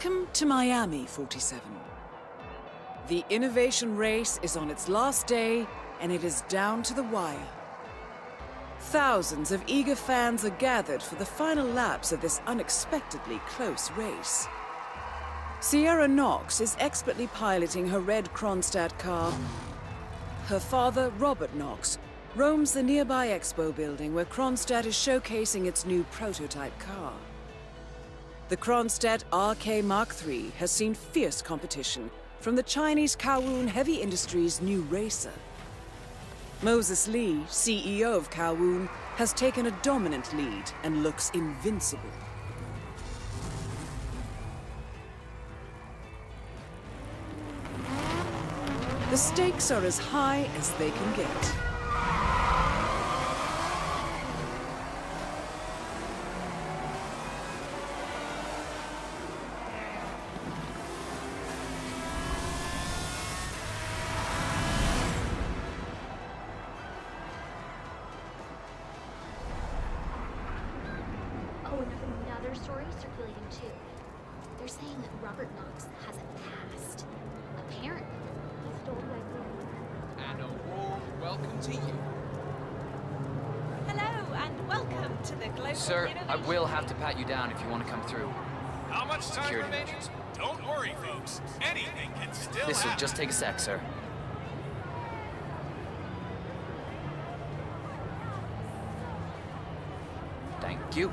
Welcome to Miami, 47. The innovation race is on its last day, and it is down to the wire. Thousands of eager fans are gathered for the final laps of this unexpectedly close race. Sierra Knox is expertly piloting her red Kronstadt car. Her father, Robert Knox, roams the nearby expo building where Kronstadt is showcasing its new prototype car. The Kronstadt RK Mark III has seen fierce competition from the Chinese Kowloon Heavy Industries' new racer. Moses Lee, CEO of Kowloon, has taken a dominant lead and looks invincible. The stakes are as high as they can get. Another story circulating too. They're saying that Robert Knox has a past. Apparently, he stole the idea. And a warm welcome to you. Hello, and welcome to the Global Sir, I Innovation will have to pat you down if you want to come through. How much time Security remaining? measures. Don't worry, folks. Anything can still This will happen. just take a sec, sir. Thank you.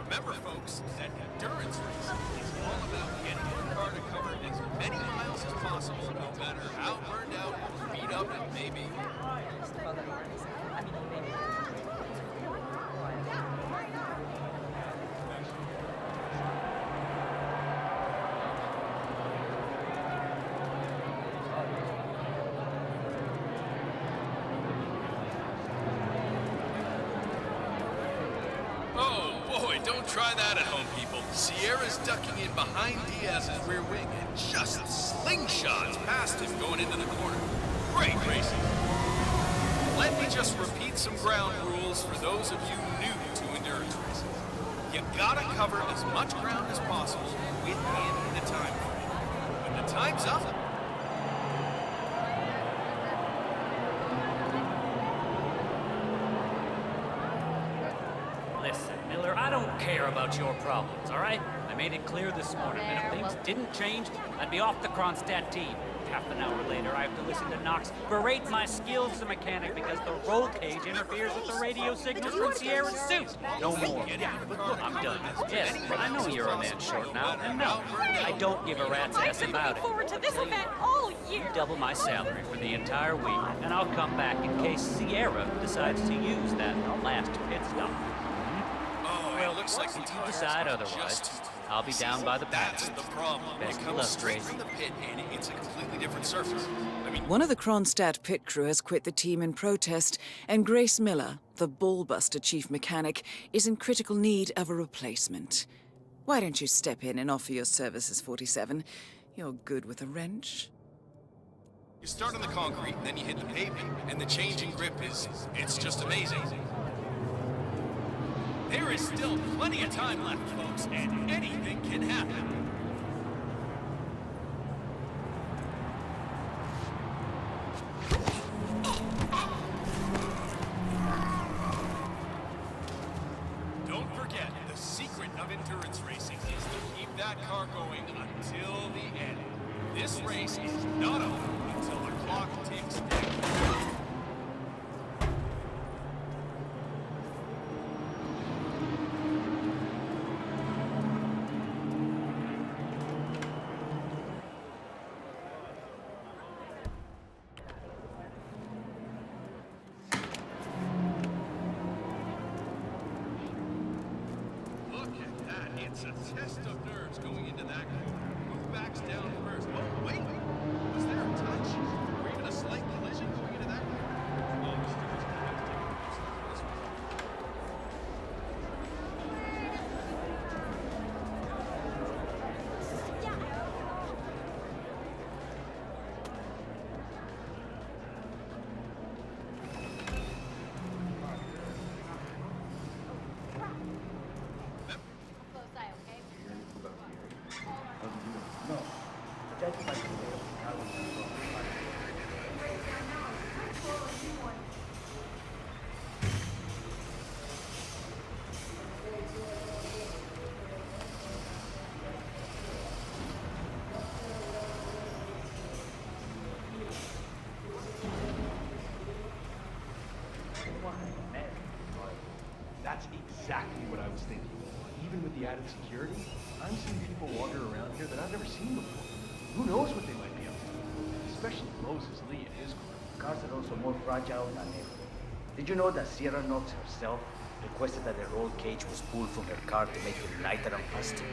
Remember, folks, that endurance race is all about getting your car to cover as many miles as possible, no matter how burned out or beat up it may be. Oh boy, don't try that at home, people. Sierra's ducking in behind Diaz's rear wing and just slingshots past him going into the corner. Great racing. Let me just repeat some ground rules for those of you new to endurance racing. You gotta cover as much ground as possible within the time frame. When the time's up, Listen, Miller, I don't care about your problems, all right? I made it clear this morning that if things didn't change, I'd be off the Kronstadt team. Half an hour later, I have to listen to Knox berate my skills as a mechanic because the roll cage interferes with the radio signals from Sierra's suit. No more. I'm done. Yes, I know you're a man short now, and no, I don't give a rat's ass I've been about looking it. forward to this event all year. Double my salary for the entire week, and I'll come back in case Sierra decides to use that last pit stop. well, it looks like If you decide otherwise, I'll be down by the That's paddock. the problem. Best It of comes luck, straight Gracie. from the pit, and it's a completely different surface. I mean, One of the Kronstadt pit crew has quit the team in protest, and Grace Miller, the ballbuster chief mechanic, is in critical need of a replacement. Why don't you step in and offer your services, 47? You're good with a wrench. you start on the concrete, then you hit the pavement, and the change in grip it's just amazing. There is still plenty of time left, folks, and anything can happen. Don't forget, the secret of endurance racing is to keep that car going until the end. This race is not over until the clock ticks down. Look at that. It's a test of nerves going into that corner. Who backs down first? Oh, wait. Was there a touch? Or even a slight collision going into that corner? Oh, Stewart's gonna have to take a closer look at this one. That's exactly what I was thinking. Even with the added security, I'm seeing people wander around here that I've never seen before. Who knows what they might be up to? Especially Moses Lee and his crew. Cars are also more fragile than ever. Did you know that Sierra Knox herself requested that her roll cage was pulled from her car to make it lighter and faster?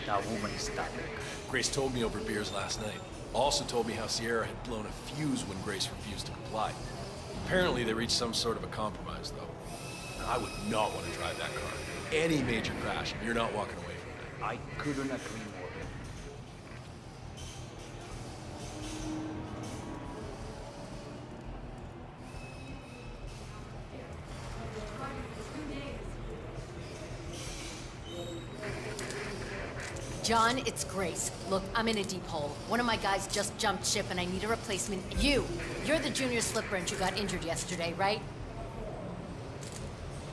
That woman is stuck. Grace told me over beers last night. Also told me how Sierra had blown a fuse when Grace refused to comply. Apparently they reached some sort of a compromise, though. I would not want to drive that car. Any major crash, and you're not walking away from it. I couldn't agree more. John, it's Grace. Look, I'm in a deep hole. One of my guys just jumped ship and I need a replacement. You're the junior slip wrench who got injured yesterday, right?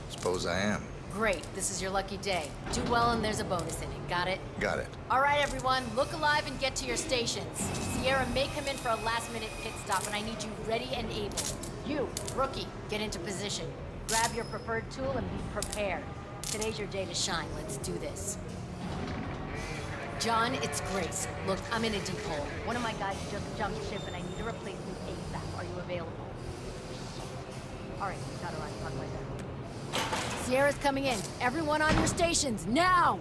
Suppose I am. Great, this is your lucky day. Do well and there's a bonus in it, got it? Got it. All right, everyone, look alive and get to your stations. Sierra may come in for a last-minute pit stop and I need you ready and able. You, rookie, get into position. Grab your preferred tool and be prepared. Today's your day to shine, let's do this. John, it's Grace. Look, I'm in a deep hole. One of my guys just jumped ship and I need a replacement ASAP. Are you available? All right, gotta run. Talk later. Sierra's coming in. Everyone on your stations, now!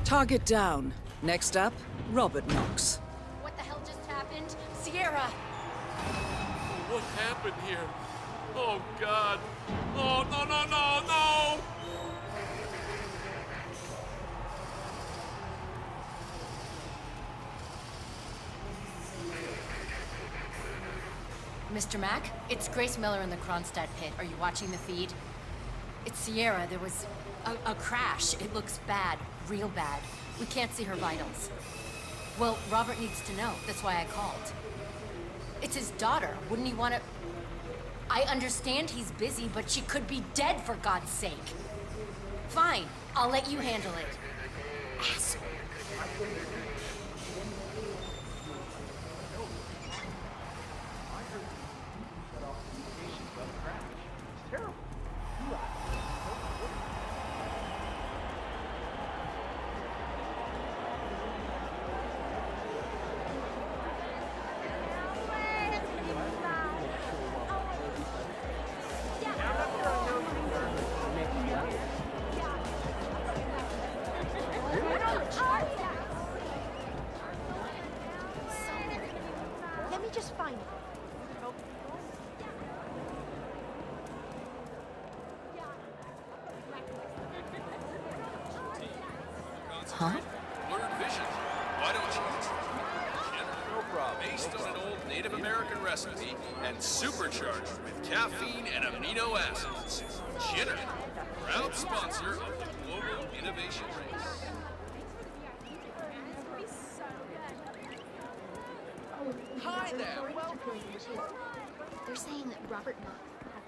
Target down. Next up, Robert Knox. What the hell just happened? Sierra! What happened here? Oh, God. Oh, no, no, no, no! Mr. Mack, it's Grace Miller in the Kronstadt pit. Are you watching the feed? It's Sierra. There was a crash. It looks bad. Real bad. We can't see her vitals. Well, Robert needs to know. That's why I called. It's his daughter. Wouldn't he want to... I understand he's busy, but she could be dead for God's sake. Fine. I'll let you handle it. Asshole. Let me just find it. Huh? Blurred vision. Why don't you? No problem. Based on an old Native American recipe and supercharged with caffeine and amino acids. Jitter, proud sponsor of the Global Innovation Race. Hi there. They're saying that Robert Knox has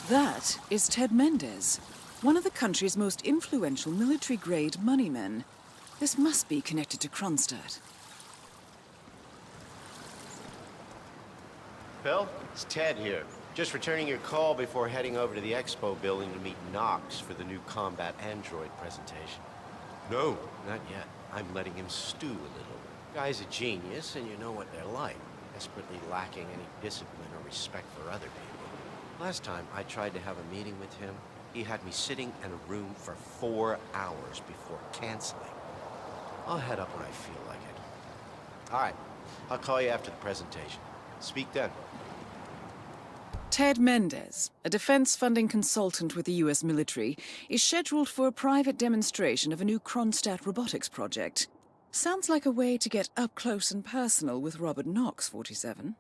That is Ted Mendez, one of the country's most influential military-grade moneymen. This must be connected to Kronstadt. Phil, it's Ted here. Just returning your call before heading over to the expo building to meet Knox for the new combat android presentation. No, not yet. I'm letting him stew a little. Guy's a genius, and you know what they're like. Desperately lacking any discipline or respect for other people. Last time I tried to have a meeting with him, he had me sitting in a room for 4 hours before canceling. I'll head up when I feel like it. All right, I'll call you after the presentation. Speak then. Ted Mendez, a defense funding consultant with the US military, is scheduled for a private demonstration of a new Kronstadt robotics project. Sounds like a way to get up close and personal with Robert Knox, 47.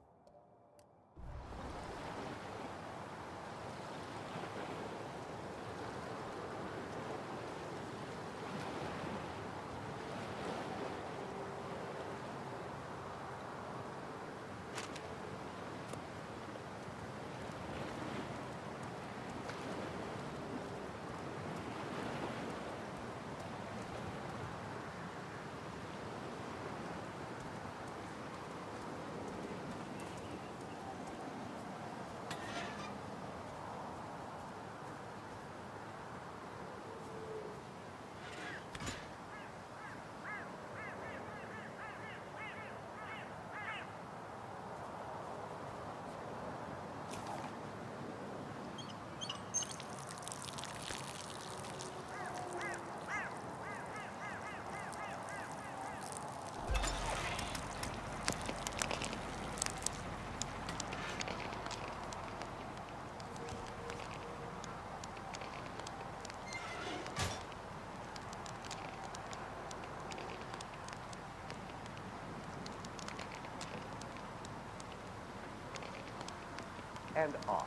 And off.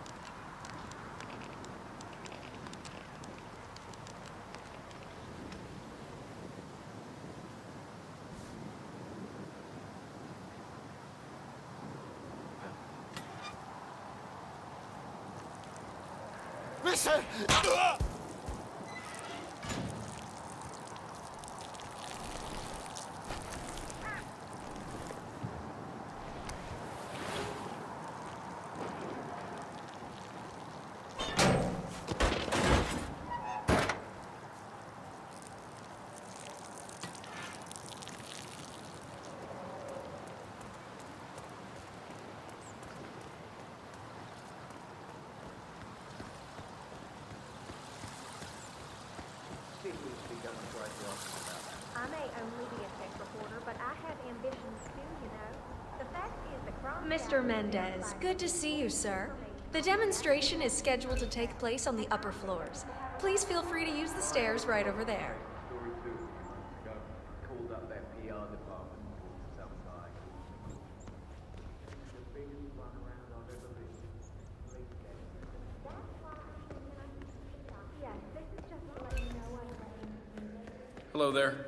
Listen! I may only be a tech reporter, but I have ambitions too, you know. The fact is the crime... Mr. Mendez, good to see you, sir. The demonstration is scheduled to take place on the upper floors. Please feel free to use the stairs right over there. Called up that PR department sometime. The biggest run around I've ever been. Yes, this is just to let you know what Hello there.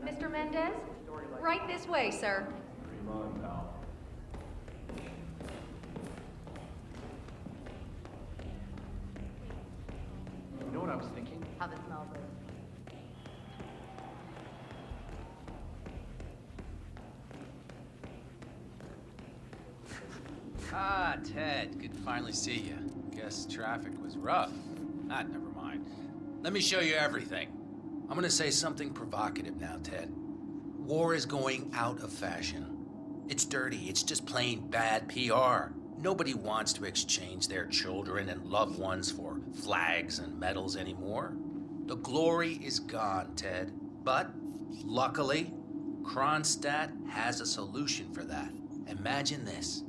Mr. Mendez? Right this way, sir. You know what I was thinking? How the smell goes. Ah, Ted, good to finally see you. Guess traffic was rough. Ah, never mind. Let me show you everything. I'm gonna say something provocative now, Ted. War is going out of fashion. It's dirty, it's just plain bad PR. Nobody wants to exchange their children and loved ones for flags and medals anymore. The glory is gone, Ted. But, luckily, Kronstadt has a solution for that. Imagine this.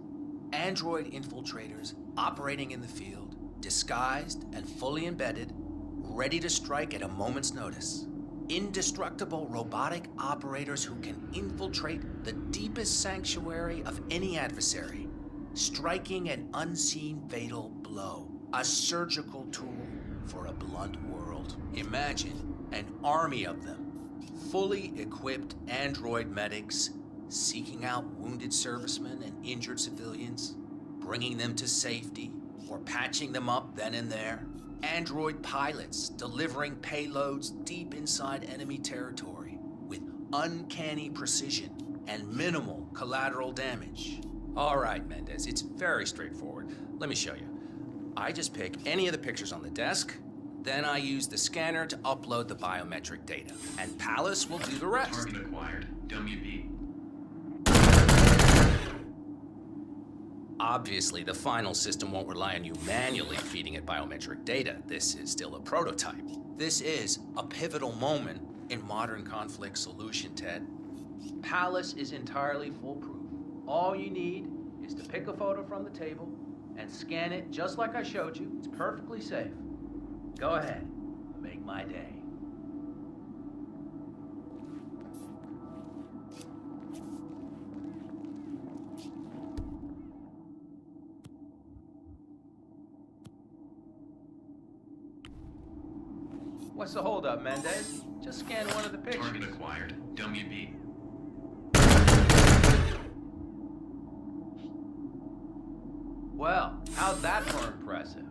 Android infiltrators operating in the field, disguised and fully embedded, ready to strike at a moment's notice. Indestructible robotic operators who can infiltrate the deepest sanctuary of any adversary, striking an unseen fatal blow, a surgical tool for a blunt world. Imagine an army of them, fully equipped android medics seeking out wounded servicemen and injured civilians, bringing them to safety or patching them up then and there. Android pilots delivering payloads deep inside enemy territory with uncanny precision and minimal collateral damage. All right, Mendez, it's very straightforward. Let me show you. I just pick any of the pictures on the desk, then I use the scanner to upload the biometric data, and Palace will do the rest. Target acquired. WB. Obviously, the final system won't rely on you manually feeding it biometric data. This is still a prototype. This is a pivotal moment in modern conflict solution, Ted. Palace is entirely foolproof. All you need is to pick a photo from the table and scan it just like I showed you. It's perfectly safe. Go ahead, make my day. What's the holdup, Mendez? Just scan one of the pictures. Target acquired. WB. Well, how's that for impressive?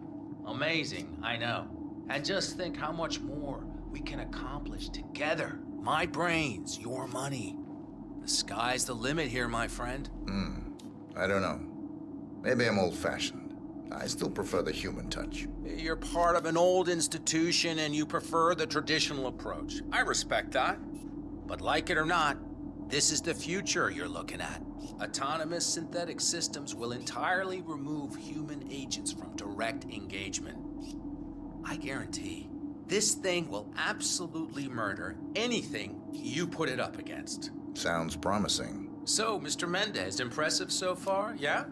Amazing, I know. And just think how much more we can accomplish together. My brains, your money. The sky's the limit here, my friend. I don't know. Maybe I'm old-fashioned. I still prefer the human touch. You're part of an old institution and you prefer the traditional approach. I respect that. But like it or not, this is the future you're looking at. Autonomous synthetic systems will entirely remove human agents from direct engagement. I guarantee this thing will absolutely murder anything you put it up against. Sounds promising. So, Mr. Mendez, impressive so far, yeah?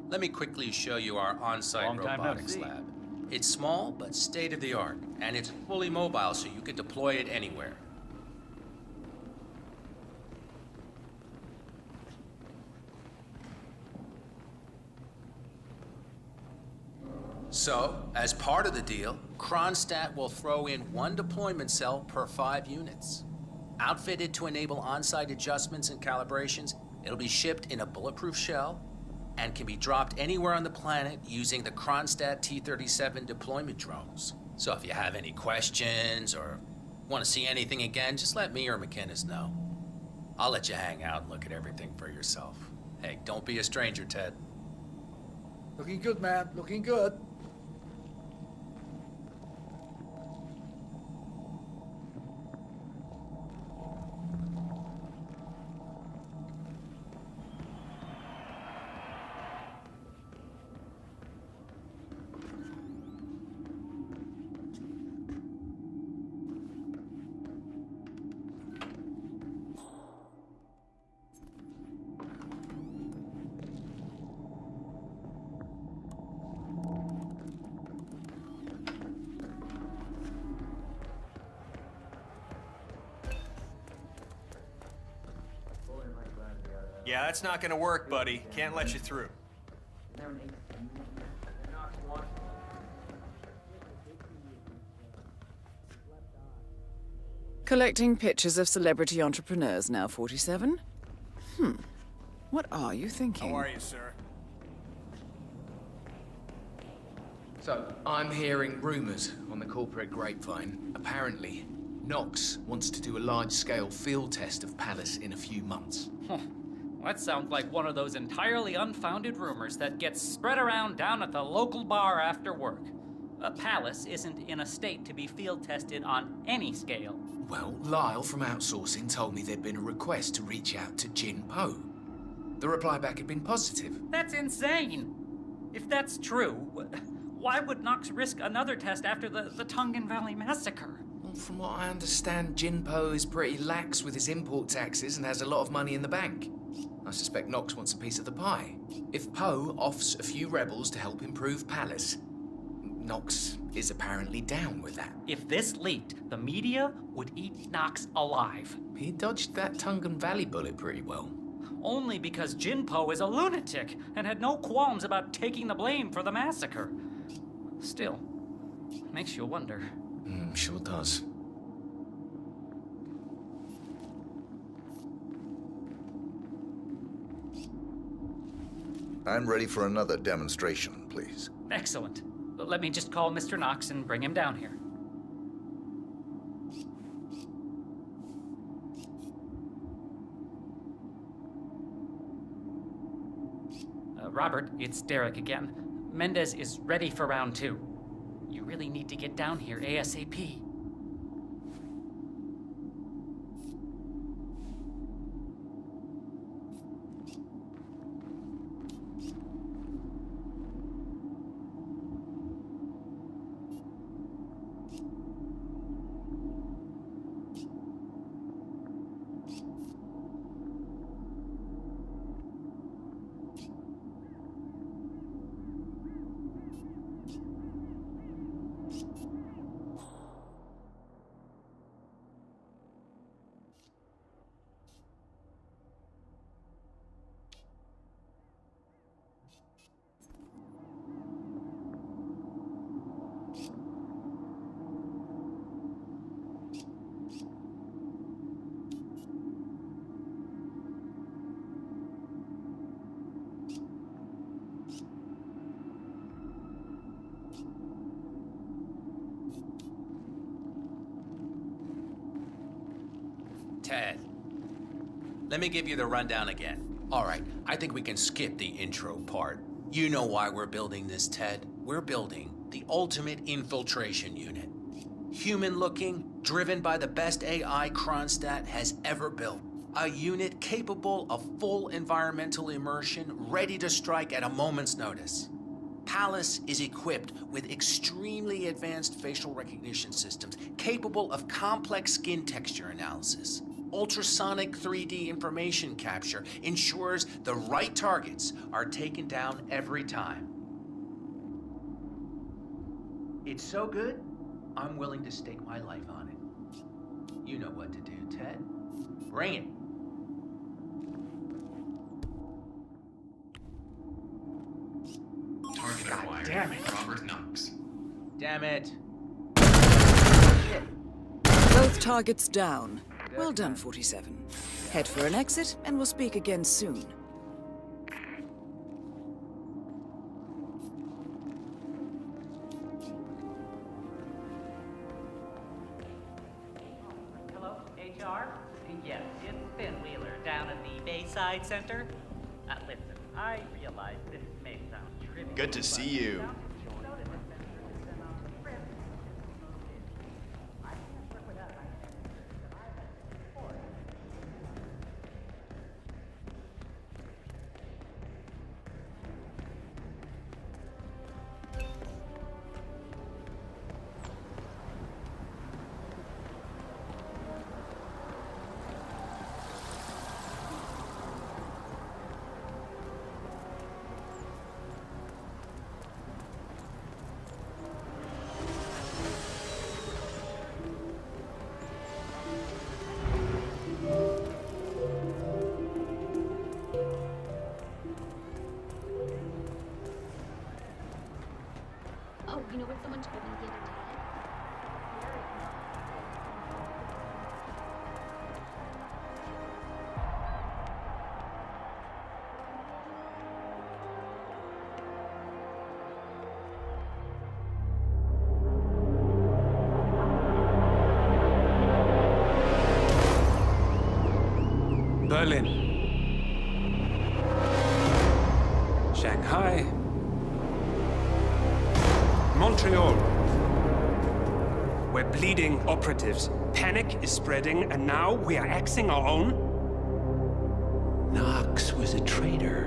Let me quickly show you our on-site robotics lab. It's small, but state-of-the-art, and it's fully mobile, so you can deploy it anywhere. So, as part of the deal, Kronstadt will throw in one deployment cell per 5 units. Outfitted to enable on-site adjustments and calibrations, it'll be shipped in a bulletproof shell and can be dropped anywhere on the planet using the Kronstadt T-37 deployment drones. So if you have any questions or want to see anything again, just let me or McInnes know. I'll let you hang out and look at everything for yourself. Hey, don't be a stranger, Ted. Looking good, man. Looking good. Yeah, that's not gonna work, buddy. Can't let you through. Collecting pictures of celebrity entrepreneurs now, 47? What are you thinking? How are you, sir? So, I'm hearing rumors on the corporate grapevine. Apparently, Knox wants to do a large-scale field test of Palace in a few months. That sounds like one of those entirely unfounded rumors that gets spread around down at the local bar after work. Palace isn't in a state to be field tested on any scale. Well, Lyle from outsourcing told me there'd been a request to reach out to Jin Po. The reply back had been positive. That's insane! If that's true, why would Knox risk another test after the Tongan Valley massacre? Well, from what I understand, Jin Po is pretty lax with his import taxes and has a lot of money in the bank. I suspect Knox wants a piece of the pie. If Poe offers a few rebels to help improve Palace, Knox is apparently down with that. If this leaked, the media would eat Knox alive. He dodged that Tongan Valley bullet pretty well. Only because Jin Po is a lunatic and had no qualms about taking the blame for the massacre. Still, makes you wonder. Sure does. I'm ready for another demonstration, please. Excellent. Let me just call Mr. Knox and bring him down here. Robert, it's Derek again. Mendez is ready for round 2. You really need to get down here ASAP. Ted, let me give you the rundown again. All right, I think we can skip the intro part. You know why we're building this, Ted. We're building the ultimate infiltration unit. Human-looking, driven by the best AI Kronstadt has ever built. A unit capable of full environmental immersion, ready to strike at a moment's notice. Palace is equipped with extremely advanced facial recognition systems, capable of complex skin texture analysis. Ultrasonic 3D information capture ensures the right targets are taken down every time. It's so good, I'm willing to stake my life on it. You know what to do, Ted. Bring it. Target acquired. damn it. Robert Knox. Damn it. Both targets down. Well done, 47. Head for an exit, and we'll speak again soon. Hello, HR? Yes, it's Finn Wheeler down at the Bayside Center. Listen, I realize this may sound trivial. Good to see you. Oh, you know what someone told me the other day? Berlin, Shanghai, Montreal. We're bleeding operatives. Panic is spreading, and now we are axing our own? Knox was a traitor.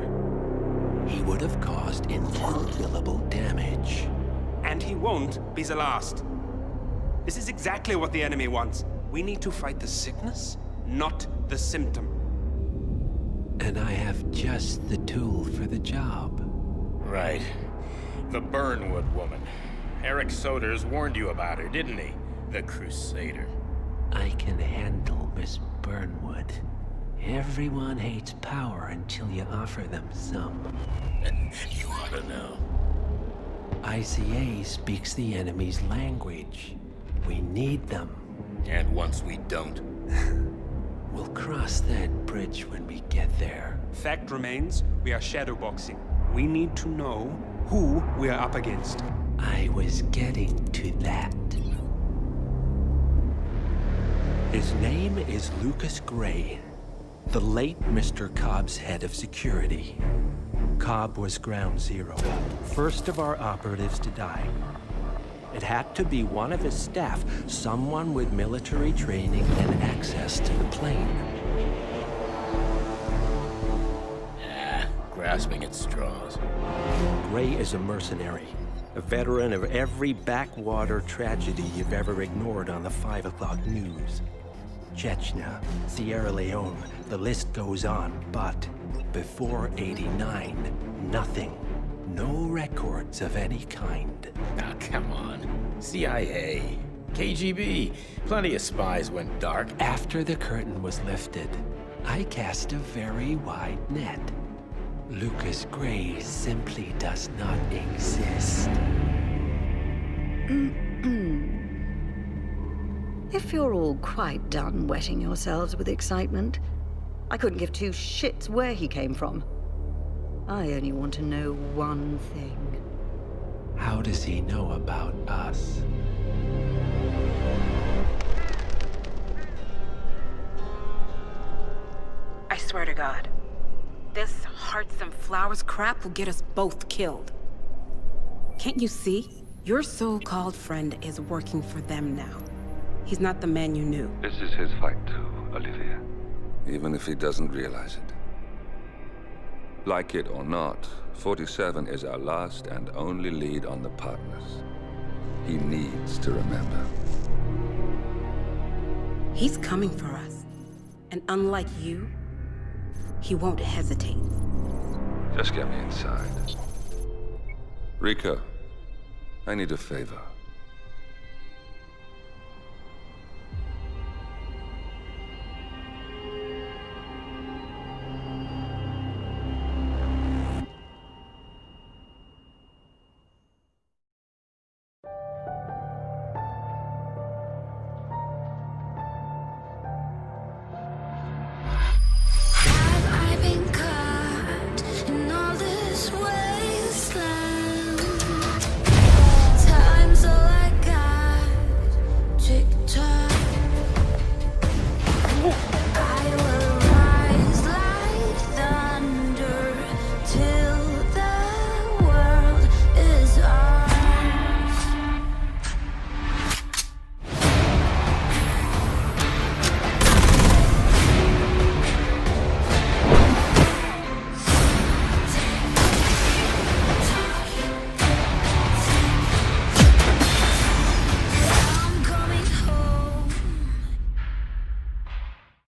He would have caused incalculable damage. And he won't be the last. This is exactly what the enemy wants. We need to fight the sickness, not the symptom. And I have just the tool for the job. Right. The Burnwood woman. Eric Soders warned you about her, didn't he? The Crusader. I can handle Miss Burnwood. Everyone hates power until you offer them some. You ought to know. ICA speaks the enemy's language. We need them. And once we don't? We'll cross that bridge when we get there. Fact remains, we are shadowboxing. We need to know who we are up against. I was getting to that. His name is Lucas Gray, the late Mr. Cobb's head of security. Cobb was ground zero, first of our operatives to die. It had to be one of his staff, someone with military training and access to the plane. Grasping at straws. Gray is a mercenary, a veteran of every backwater tragedy you've ever ignored on the 5 o'clock news. Chechnya, Sierra Leone, the list goes on, but before '89, nothing. No records of any kind. Now, come on. CIA, KGB, plenty of spies went dark. After the curtain was lifted, I cast a very wide net. Lucas Gray simply does not exist. If you're all quite done wetting yourselves with excitement, I couldn't give two shits where he came from. I only want to know one thing. How does he know about us? swear to God. This hearts and flowers crap will get us both killed. Can't you see? Your so-called friend is working for them now. He's not the man you knew. This is his fight too, Olivia. Even if he doesn't realize it. Like it or not, 47 is our last and only lead on the partners. He needs to remember. He's coming for us. And unlike you, he won't hesitate. Just get me inside. Rico, I need a favor.